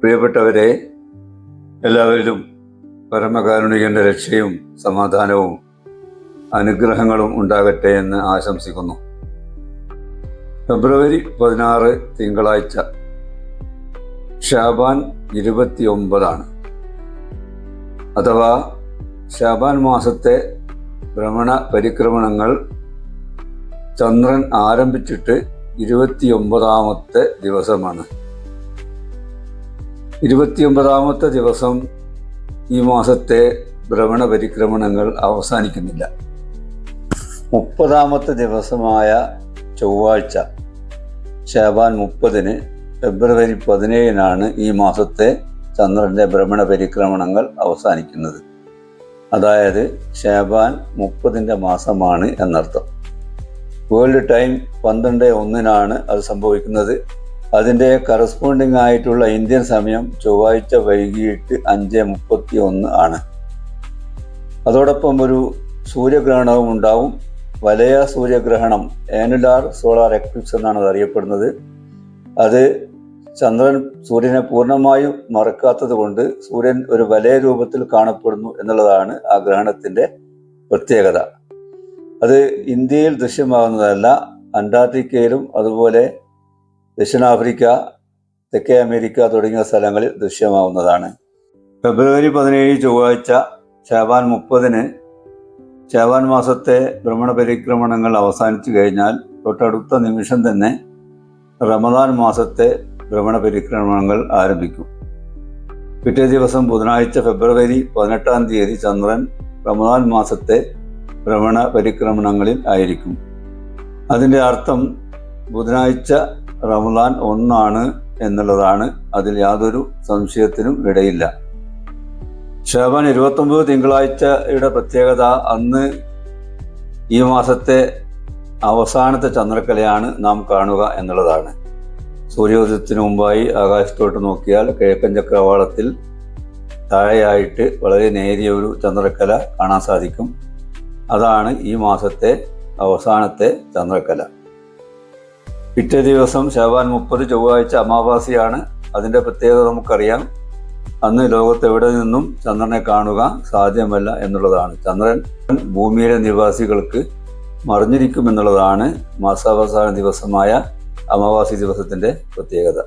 പ്രിയപ്പെട്ടവരെ, എല്ലാവരിലും പരമകാരുണികന്റെ രക്ഷയും സമാധാനവും അനുഗ്രഹങ്ങളും ഉണ്ടാകട്ടെ എന്ന് ആശംസിക്കുന്നു. ഫെബ്രുവരി 16 തിങ്കളാഴ്ച, ഷാബാൻ 29 അഥവാ ഷാബാൻ മാസത്തെ ഭ്രമണ പരിക്രമണങ്ങൾ ചന്ദ്രൻ ആരംഭിച്ചിട്ട് 29ാമത്തെ ദിവസമാണ്. 29ാമത്തെ ദിവസം ഈ മാസത്തെ ഭ്രമണ പരിക്രമണങ്ങൾ അവസാനിക്കുന്നില്ല. 30ാമത്തെ ദിവസമായ ചൊവ്വാഴ്ച ഷാബാൻ 30 ഫെബ്രുവരി 17 ഈ മാസത്തെ ചന്ദ്രൻ്റെ ഭ്രമണ പരിക്രമണങ്ങൾ അവസാനിക്കുന്നത്. അതായത് ഷാബാൻ 30 മാസമാണ് എന്നർത്ഥം. വേൾഡ് ടൈം 12:01 അത് സംഭവിക്കുന്നത്. അതിൻ്റെ കറസ്പോണ്ടിങ് ആയിട്ടുള്ള ഇന്ത്യൻ സമയം ചൊവ്വാഴ്ച വൈകിട്ട് 5:31 ആണ്. അതോടൊപ്പം ഒരു സൂര്യഗ്രഹണവും ഉണ്ടാവും. വലയ സൂര്യഗ്രഹണം, ആനുലാർ സോളാർ എക്ലിപ്സ് എന്നാണ് അത് അറിയപ്പെടുന്നത്. അത് ചന്ദ്രൻ സൂര്യനെ പൂർണ്ണമായും മറക്കാത്തത് കൊണ്ട് സൂര്യൻ ഒരു വലയ രൂപത്തിൽ കാണപ്പെടുന്നു എന്നുള്ളതാണ് ആ ഗ്രഹണത്തിൻ്റെ പ്രത്യേകത. അത് ഇന്ത്യയിൽ ദൃശ്യമാകുന്നതല്ല, അന്റാർട്ടിക്കയിലും അതുപോലെ ദക്ഷിണാഫ്രിക്ക, തെക്കേ അമേരിക്ക തുടങ്ങിയ സ്ഥലങ്ങളിൽ ദൃശ്യമാവുന്നതാണ്. ഫെബ്രുവരി 17 ചൊവ്വാഴ്ച ഷാബാൻ 30 ഷാബാൻ മാസത്തെ ഭ്രമണ പരിക്രമണങ്ങൾ അവസാനിച്ചു കഴിഞ്ഞാൽ തൊട്ടടുത്ത നിമിഷം തന്നെ റമദാൻ മാസത്തെ ഭ്രമണ പരിക്രമണങ്ങൾ ആരംഭിക്കും. പിറ്റേ ദിവസം ബുധനാഴ്ച ഫെബ്രുവരി 18 ചന്ദ്രൻ റമദാൻ മാസത്തെ ഭ്രമണ പരിക്രമണങ്ങളിൽ ആയിരിക്കും. അതിൻ്റെ അർത്ഥം ബുധനാഴ്ച റമദാൻ 1 എന്നുള്ളതാണ്. അതിൽ യാതൊരു സംശയത്തിനും ഇടയില്ല. ഷാബാൻ 29 തിങ്കളാഴ്ചയുടെ പ്രത്യേകത അന്ന് ഈ മാസത്തെ അവസാനത്തെ ചന്ദ്രക്കലയാണ് നാം കാണുക എന്നുള്ളതാണ്. സൂര്യോദയത്തിനു മുമ്പായി ആകാശത്തോട്ട് നോക്കിയാൽ കിഴക്കൻ ചക്രവാളത്തിൽ താഴെയായിട്ട് വളരെ നേരിയ ഒരു ചന്ദ്രക്കല കാണാൻ സാധിക്കും. അതാണ് ഈ മാസത്തെ അവസാനത്തെ ചന്ദ്രക്കല. പിറ്റേ ദിവസം ഷാബാൻ 30 ചൊവ്വാഴ്ച അമാവാസിയാണ്. അതിൻ്റെ പ്രത്യേകത നമുക്കറിയാം. അന്ന് ലോകത്തെവിടെ നിന്നും ചന്ദ്രനെ കാണുക സാധ്യമല്ല എന്നുള്ളതാണ്. ചന്ദ്രൻ ഭൂമിയിലെ നിവാസികൾക്ക് മറിഞ്ഞിരിക്കുമെന്നുള്ളതാണ് മാസാവസാന ദിവസമായ അമാവാസി ദിവസത്തിൻ്റെ പ്രത്യേകത.